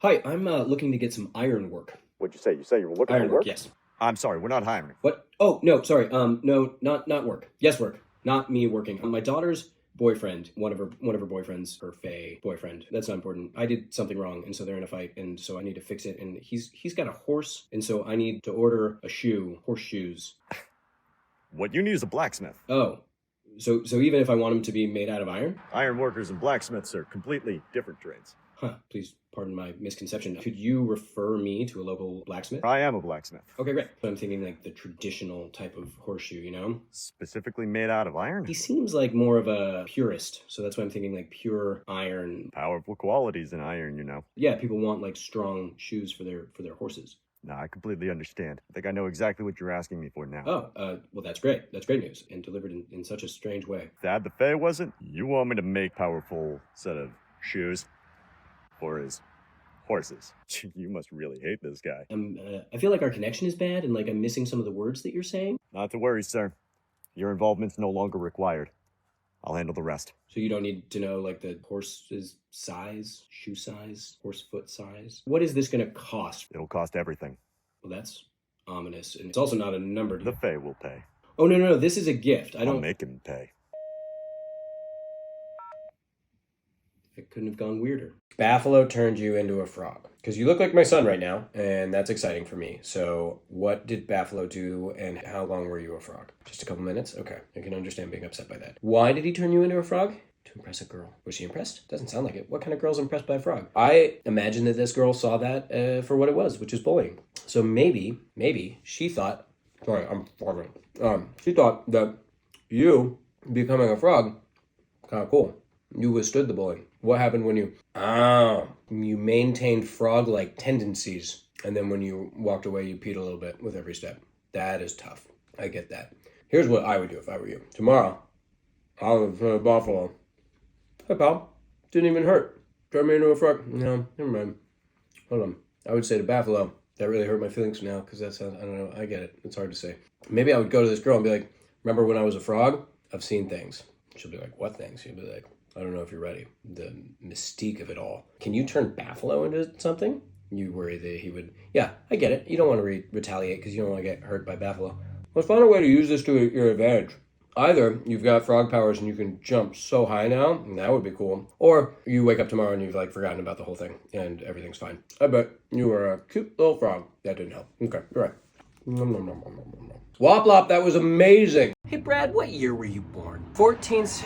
Hi, I'm looking to get some iron work. What'd you say? You say you were looking Iron for work, work? yes. I'm sorry, we're not hiring. What? Oh, no, sorry. No, not work. Yes, work. Not me working. My daughter's boyfriend, one of her boyfriends, her Faye boyfriend. That's not important. I did something wrong, and so they're in a fight, and so I need to fix it. And he's got a horse, and so I need to order horseshoes. What you need is a blacksmith. Oh, so even if I want them to be made out of iron? Iron workers and blacksmiths are completely different trades. Huh, please pardon my misconception. Could you refer me to a local blacksmith? I am a blacksmith. Okay, great. So I'm thinking like the traditional type of horseshoe, you know? Specifically made out of iron? He seems like more of a purist, so that's why I'm thinking like pure iron. Powerful qualities in iron, you know. Yeah, people want like strong shoes for their horses. No, I completely understand. I think I know exactly what you're asking me for now. Well, that's great. That's great news, and delivered in such a strange way. Dad the Fae wasn't? You want me to make powerful set of shoes for his horses? You must really hate this guy. I feel like our connection is bad, and like I'm missing some of the words that you're saying. Not to worry, sir. Your involvement's no longer required. I'll handle the rest. So you don't need to know like the horse's size, shoe size, horse foot size. What is this going to cost? It'll cost everything. Well, that's ominous, and it's also not a number. The Fae will pay. Oh no, this is a gift. I'll make him pay. It couldn't have gone weirder. Buffalo turned you into a frog. Because you look like my son right now, and that's exciting for me. So what did Buffalo do, and how long were you a frog? Just a couple minutes? Okay, I can understand being upset by that. Why did he turn you into a frog? To impress a girl. Was she impressed? Doesn't sound like it. What kind of girl's impressed by a frog? I imagine that this girl saw that for what it was, which is bullying. So maybe she thought, sorry, I'm farting. She thought that you becoming a frog, kind of cool. You withstood the bullying. What happened when you maintained frog-like tendencies, and then when you walked away, you peed a little bit with every step. That is tough. I get that. Here's what I would do if I were you. Tomorrow, I'll go to Buffalo. Hey, pal. Didn't even hurt. Turn me into a frog. No, never mind. Hold on. I would say to Buffalo, that really hurt my feelings now, because that's, I don't know, I get it. It's hard to say. Maybe I would go to this girl and be like, remember when I was a frog? I've seen things. She'll be like, what things? She'll be like, I don't know if you're ready. The mystique of it all. Can you turn Buffalo into something? You worry that he would... Yeah, I get it. You don't want to retaliate because you don't want to get hurt by Buffalo. Let's find a way to use this to your advantage. Either you've got frog powers and you can jump so high now, and that would be cool. Or you wake up tomorrow and you've like forgotten about the whole thing and everything's fine. I bet you were a cute little frog. That didn't help. Okay, you're right. Nom, nom, nom, nom, nom, nom. Wop lop, that was amazing. Hey Brad, what year were you born? 14th.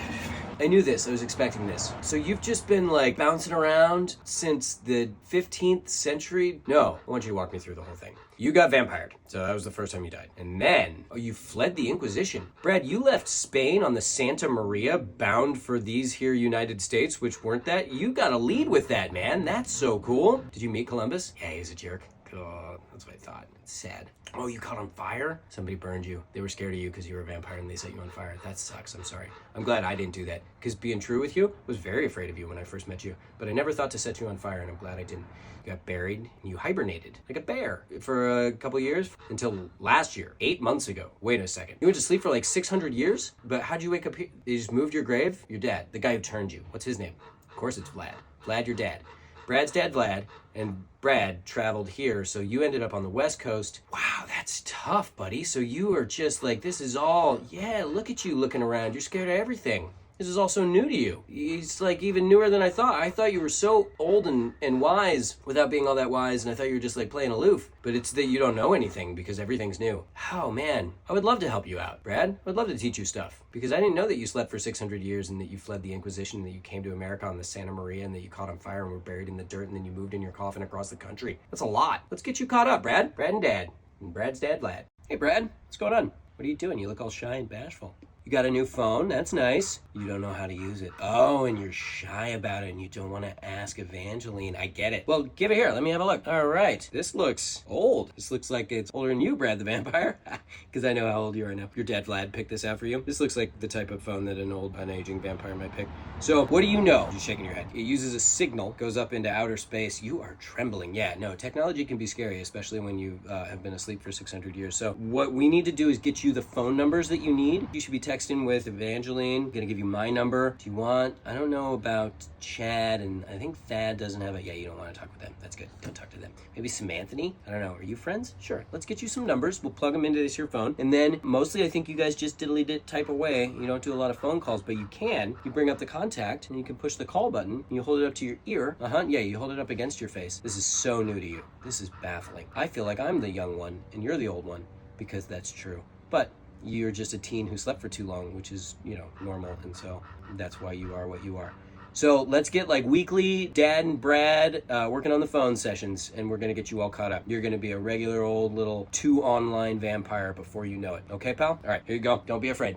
I knew this. I was expecting this. So you've just been like bouncing around since the 15th century? No, I want you to walk me through the whole thing. You got vampired. So that was the first time you died. And then, you fled the Inquisition. Brad, you left Spain on the Santa Maria bound for these here United States, which weren't that. You got a lead with that, man. That's so cool. Did you meet Columbus? Yeah, he's a jerk. God, that's what I thought. It's sad. Oh, you caught on fire? Somebody burned you. They were scared of you because you were a vampire and they set you on fire. That sucks. I'm sorry. I'm glad I didn't do that. Because being true with you, I was very afraid of you when I first met you. But I never thought to set you on fire, and I'm glad I didn't. You got buried and you hibernated like a bear for a couple years until last year, 8 months ago. Wait a second. You went to sleep for like 600 years? But how'd you wake up here? They just moved your grave? Your dad, the guy who turned you. What's his name? Of course it's Vlad. Vlad, your dad. Brad's dad, Vlad, and Brad traveled here, so you ended up on the West Coast. Wow, that's tough, buddy. So you are just like, this is all, yeah, look at you looking around. You're scared of everything. This is all so new to you. It's like even newer than I thought. I thought you were so old and wise without being all that wise, and I thought you were just like playing aloof. But it's that you don't know anything because everything's new. Oh man, I would love to help you out, Brad. I'd love to teach you stuff because I didn't know that you slept for 600 years and that you fled the Inquisition, and that you came to America on the Santa Maria, and that you caught on fire and were buried in the dirt, and then you moved in your coffin across the country. That's a lot. Let's get you caught up, Brad. Brad and Dad. And Brad's dad, Vlad. Hey, Brad. What's going on? What are you doing? You look all shy and bashful. You got a new phone? That's nice. You don't know how to use it. Oh, and you're shy about it and you don't want to ask Evangeline. I get it. Well, give it here. Let me have a look. All right. This looks old. This looks like it's older than you, Brad the Vampire. Because I know how old you are now. Your dad, Vlad, picked this out for you. This looks like the type of phone that an old, unaging vampire might pick. So, what do you know? You're shaking your head. It uses a signal, goes up into outer space. You are trembling. Yeah, no, technology can be scary, especially when you have been asleep for 600 years. So, what we need to do is get you the phone numbers that you need. You should be texting texting with Evangeline. I'm gonna give you my number. Do you want, I don't know about Chad, and I think Thad doesn't have it. Yeah, you don't want to talk with them. That's good. Don't talk to them. Maybe Samanthony? I don't know. Are you friends? Sure. Let's get you some numbers. We'll plug them into this your phone. And then mostly I think you guys just diddly-dit type away. You don't do a lot of phone calls, but you can. You bring up the contact and you can push the call button and you hold it up to your ear. Yeah, you hold it up against your face. This is so new to you. This is baffling. I feel like I'm the young one and you're the old one because that's true. But you're just a teen who slept for too long, which is, normal. And so that's why you are what you are. So let's get like weekly Dad and Brad working on the phone sessions, and we're going to get you all caught up. You're going to be a regular old little 2 online vampire before you know it. Okay, pal? All right, here you go. Don't be afraid.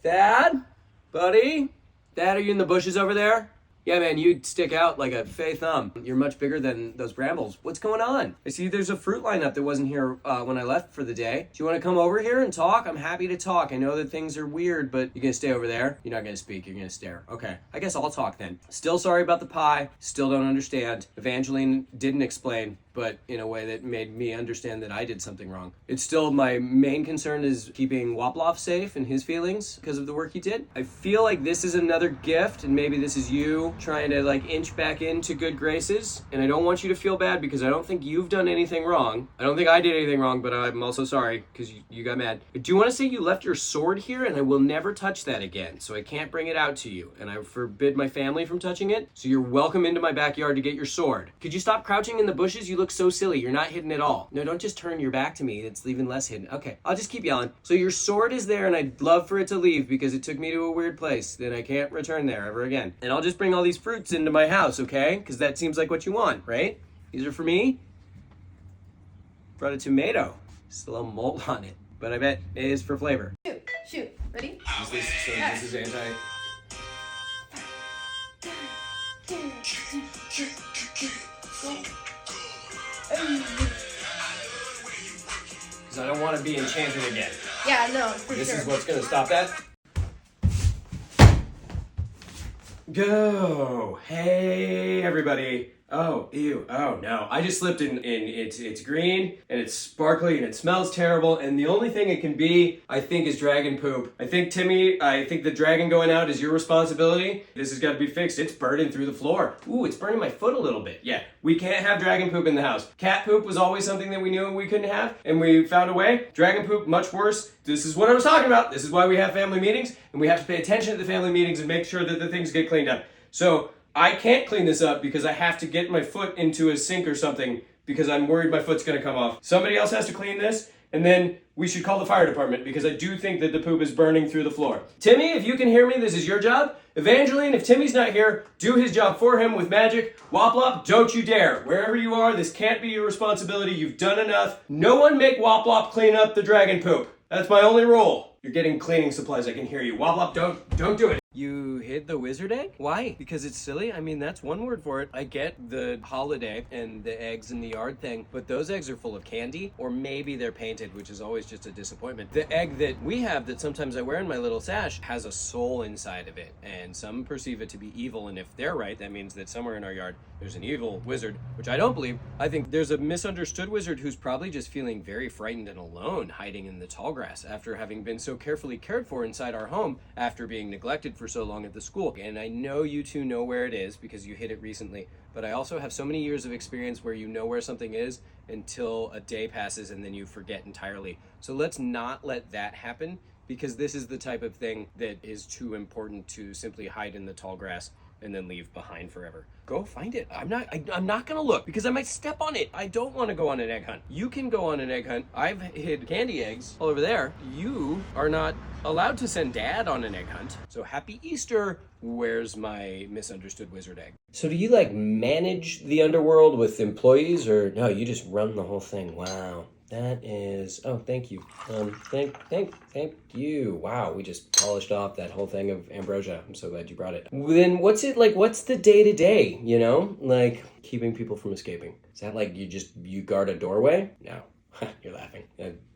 Dad? Buddy? Dad, are you in the bushes over there? Yeah, man, you stick out like a fey thumb. You're much bigger than those brambles. What's going on? I see there's a fruit lineup that wasn't here when I left for the day. Do you want to come over here and talk? I'm happy to talk. I know that things are weird, but you're going to stay over there? You're not going to speak. You're going to stare. Okay, I guess I'll talk then. Still sorry about the pie. Still don't understand. Evangeline didn't explain, but in a way that made me understand that I did something wrong. It's still my main concern is keeping Woploff safe and his feelings because of the work he did. I feel like this is another gift, and maybe this is you trying to like inch back into good graces. And I don't want you to feel bad because I don't think you've done anything wrong. I don't think I did anything wrong, but I'm also sorry because you got mad. I do want to say you left your sword here, and I will never touch that again. So I can't bring it out to you, and I forbid my family from touching it. So you're welcome into my backyard to get your sword. Could you stop crouching in the bushes? You look so silly. You're not hidden at all. No, don't just turn your back to me. It's even less hidden. Okay, I'll just keep yelling. So your sword is there, and I'd love for it to leave because it took me to a weird place that I can't return there ever again. And I'll just bring all these fruits into my house, okay? Because that seems like what you want, right? These are for me. Brought a tomato. Still a mold on it, but I bet it is for flavor. Shoot. Ready? This is anti... Because I don't want to be enchanted again. Yeah, no, for This sure. is what's going to stop that. Go. Hey, everybody. Oh, ew. Oh, no. I just slipped in it's green, and it's sparkly, and it smells terrible, and the only thing it can be, I think, is dragon poop. I think, Timmy, the dragon going out is your responsibility. This has got to be fixed. It's burning through the floor. Ooh, it's burning my foot a little bit. Yeah, we can't have dragon poop in the house. Cat poop was always something that we knew we couldn't have, and we found a way. Dragon poop, much worse. This is what I was talking about. This is why we have family meetings, and we have to pay attention at the family meetings and make sure that the things get cleaned up. So, I can't clean this up because I have to get my foot into a sink or something because I'm worried my foot's going to come off. Somebody else has to clean this, and then we should call the fire department because I do think that the poop is burning through the floor. Timmy, if you can hear me, this is your job. Evangeline, if Timmy's not here, do his job for him with magic. Woplop, don't you dare. Wherever you are, this can't be your responsibility. You've done enough. No one make Woplop clean up the dragon poop. That's my only rule. You're getting cleaning supplies. I can hear you. Woplop, don't do it. You hid the wizard egg? Why? Because it's silly? I mean, that's one word for it. I get the holiday and the eggs in the yard thing, but those eggs are full of candy, or maybe they're painted, which is always just a disappointment. The egg that we have that sometimes I wear in my little sash has a soul inside of it, and some perceive it to be evil, and if they're right, that means that somewhere in our yard there's an evil wizard, which I don't believe. I think there's a misunderstood wizard who's probably just feeling very frightened and alone, hiding in the tall grass after having been so carefully cared for inside our home after being neglected for so long at the school. And I know you two know where it is because you hit it recently, but I also have so many years of experience where you know where something is until a day passes and then you forget entirely. So let's not let that happen, because this is the type of thing that is too important to simply hide in the tall grass and then leave behind forever. Go find it. I'm not gonna look because I might step on it. I don't want to go on an egg hunt. You can go on an egg hunt. I've hid candy eggs all over there. You are not allowed to send Dad on an egg hunt. So happy Easter. Where's my misunderstood wizard egg? So do you like manage the underworld with employees, or no, you just run the whole thing? Wow. That is, oh, thank you. Thank you. Wow, we just polished off that whole thing of ambrosia. I'm so glad you brought it. Then what's it like, what's the day-to-day, you know? Like, keeping people from escaping. Is that like you guard a doorway? No. You're laughing.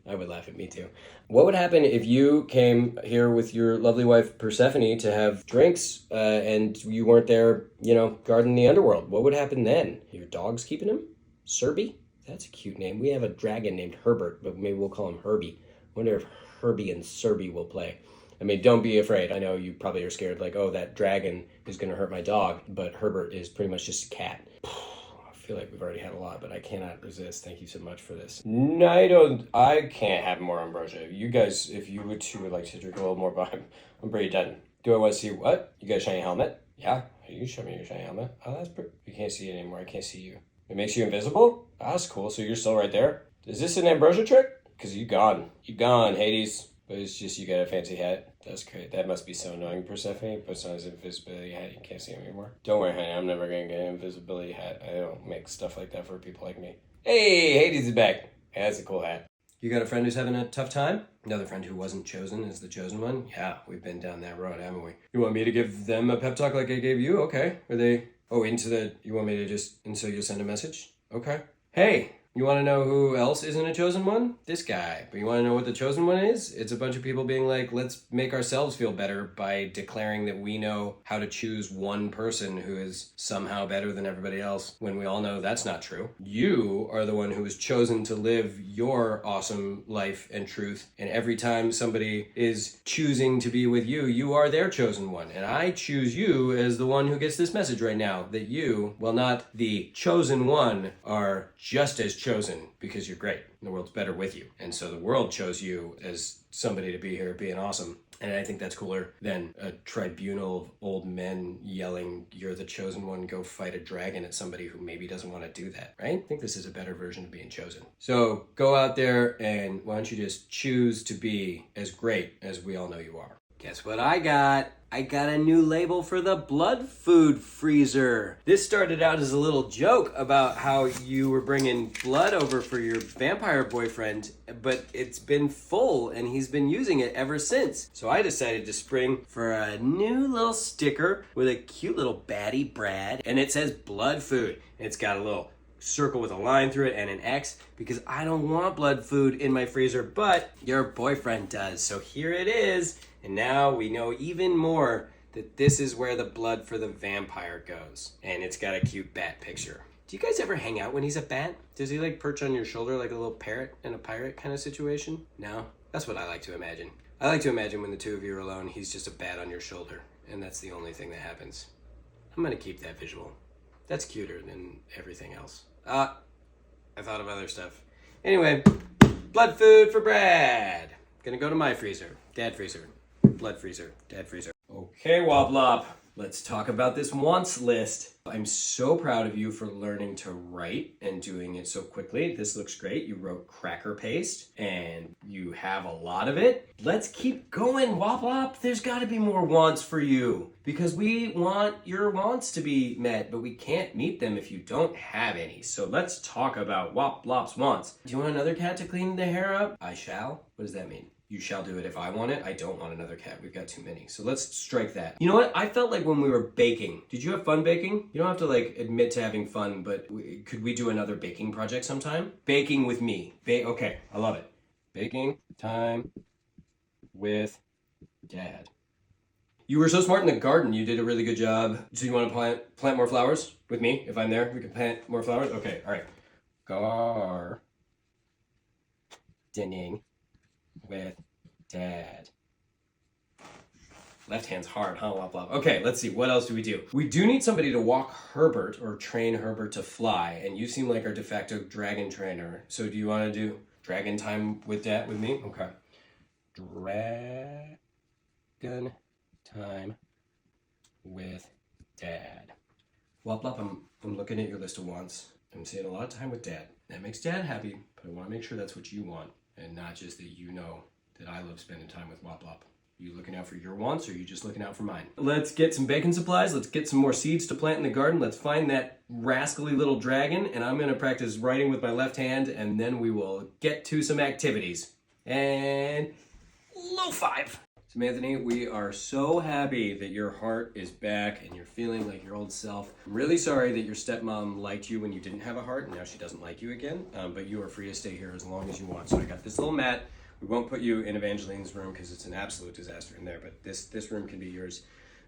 I would laugh at me too. What would happen if you came here with your lovely wife Persephone to have drinks and you weren't there, you know, guarding the underworld? What would happen then? Your dog's keeping him? Serby? That's a cute name. We have a dragon named Herbert, but maybe we'll call him Herbie. Wonder if Herbie and Serby will play. I mean, don't be afraid. I know you probably are scared, like, oh, that dragon is going to hurt my dog, but Herbert is pretty much just a cat. I feel like we've already had a lot, but I cannot resist. Thank you so much for this. No, I can't have more ambrosia. You guys, if you two would like to drink a little more, but I'm pretty done. Do I want to see what? You got a shiny helmet? Yeah, you show me your shiny helmet. Oh, that's pretty. You can't see it anymore. I can't see you. It makes you invisible? Oh, that's cool. So you're still right there? Is this an ambrosia trick? Because you gone. You gone, Hades. But it's just you got a fancy hat. That's great. That must be so annoying, Persephone. Puts on his invisibility hat. You can't see him anymore. Don't worry, honey. I'm never going to get an invisibility hat. I don't make stuff like that for people like me. Hey, Hades is back. Hey, that's a cool hat. You got a friend who's having a tough time? Another friend who wasn't chosen is the chosen one? Yeah, we've been down that road, haven't we? You want me to give them a pep talk like I gave you? Okay. Are they... Oh, you want me to just... And so you'll send a message? Okay. Hey! You want to know who else isn't a chosen one? This guy. But you want to know what the chosen one is? It's a bunch of people being like, let's make ourselves feel better by declaring that we know how to choose one person who is somehow better than everybody else, when we all know that's not true. You are the one who is chosen to live your awesome life and truth. And every time somebody is choosing to be with you, you are their chosen one. And I choose you as the one who gets this message right now, that you, well, not the chosen one, are just as chosen because you're great. The world's better with you. And so the world chose you as somebody to be here being awesome. And I think that's cooler than a tribunal of old men yelling, you're the chosen one, go fight a dragon at somebody who maybe doesn't want to do that, right? I think this is a better version of being chosen. So go out there and why don't you just choose to be as great as we all know you are. Guess what I got? I got a new label for the blood food freezer. This started out as a little joke about how you were bringing blood over for your vampire boyfriend, but it's been full and he's been using it ever since. So I decided to spring for a new little sticker with a cute little baddie Brad, and it says blood food. It's got a little circle with a line through it and an X because I don't want blood food in my freezer, but your boyfriend does. So here it is. And now we know even more that this is where the blood for the vampire goes. And it's got a cute bat picture. Do you guys ever hang out when he's a bat? Does he like perch on your shoulder like a little parrot in a pirate kind of situation? No? That's what I like to imagine. I like to imagine when the two of you are alone, he's just a bat on your shoulder. And that's the only thing that happens. I'm gonna keep that visual. That's cuter than everything else. I thought of other stuff. Anyway, blood food for Brad. Gonna go to my freezer. Dad freezer. Blood freezer. Dad freezer. Okay, Woblop. Let's talk about this wants list. I'm so proud of you for learning to write and doing it so quickly. This looks great. You wrote cracker paste and you have a lot of it. Let's keep going, Woblop. There's got to be more wants for you because we want your wants to be met, but we can't meet them if you don't have any. So let's talk about Woblop's wants. Do you want another cat to clean the hair up? I shall. What does that mean? You shall do it if I want it. I don't want another cat. We've got too many. So let's strike that. You know what? I felt like when we were baking. Did you have fun baking? You don't have to like admit to having fun, but could we do another baking project sometime? Baking with me. Okay, I love it. Baking time with Dad. You were so smart in the garden. You did a really good job. So you want to plant more flowers with me? If I'm there, we can plant more flowers? Okay, all right. Gardening with Dad. Left hand's hard, huh? Wop, wop. Okay, let's see. What else do? We do need somebody to walk Herbert or train Herbert to fly, and you seem like our de facto dragon trainer. So do you want to do dragon time with Dad with me? Okay. Dragon time with Dad. Wop, wop. I'm looking at your list of wants. I'm seeing a lot of time with Dad. That makes Dad happy, but I want to make sure that's what you want. And not just that you know that I love spending time with Wop Wop. You looking out for your wants or are you just looking out for mine? Let's get some baking supplies. Let's get some more seeds to plant in the garden. Let's find that rascally little dragon. And I'm going to practice writing with my left hand. And then we will get to some activities. And low five. Samantha, we are so happy that your heart is back and you're feeling like your old self. I'm really sorry that your stepmom liked you when you didn't have a heart and now she doesn't like you again, but you are free to stay here as long as you want. So I got this little mat. We won't put you in Evangeline's room because it's an absolute disaster in there, but this room can be yours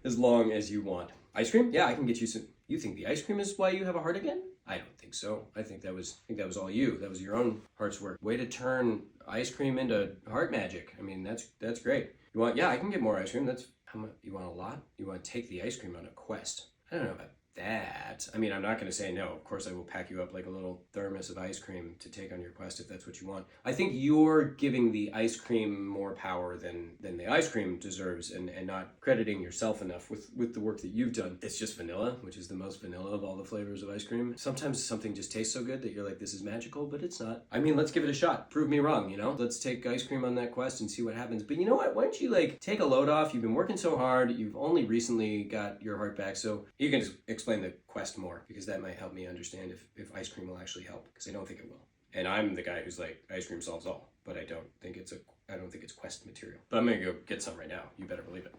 as long as you want. Ice cream? Yeah, I can get you some. You think the ice cream is why you have a heart again? I don't think so. I think that was all you. That was your own heart's work. Way to turn ice cream into heart magic. I mean, that's great. You want? Yeah, I can get more ice cream. That's how much. You want a lot? You want to take the ice cream on a quest? I don't know about that. I mean, I'm not going to say no. Of course, I will pack you up like a little thermos of ice cream to take on your quest if that's what you want. I think you're giving the ice cream more power than the ice cream deserves, and not crediting yourself enough with the work that you've done. It's just vanilla, which is the most vanilla of all the flavors of ice cream. Sometimes something just tastes so good that you're like, this is magical, but it's not. I mean, let's give it a shot. Prove me wrong, you know? Let's take ice cream on that quest and see what happens. But you know what? Why don't you like take a load off? You've been working so hard. You've only recently got your heart back, so you can just explain the quest more, because that might help me understand if ice cream will actually help, because I don't think it will. And I'm the guy who's like, ice cream solves all, but I don't think it's quest material. But I'm gonna go get some right now. You better believe it.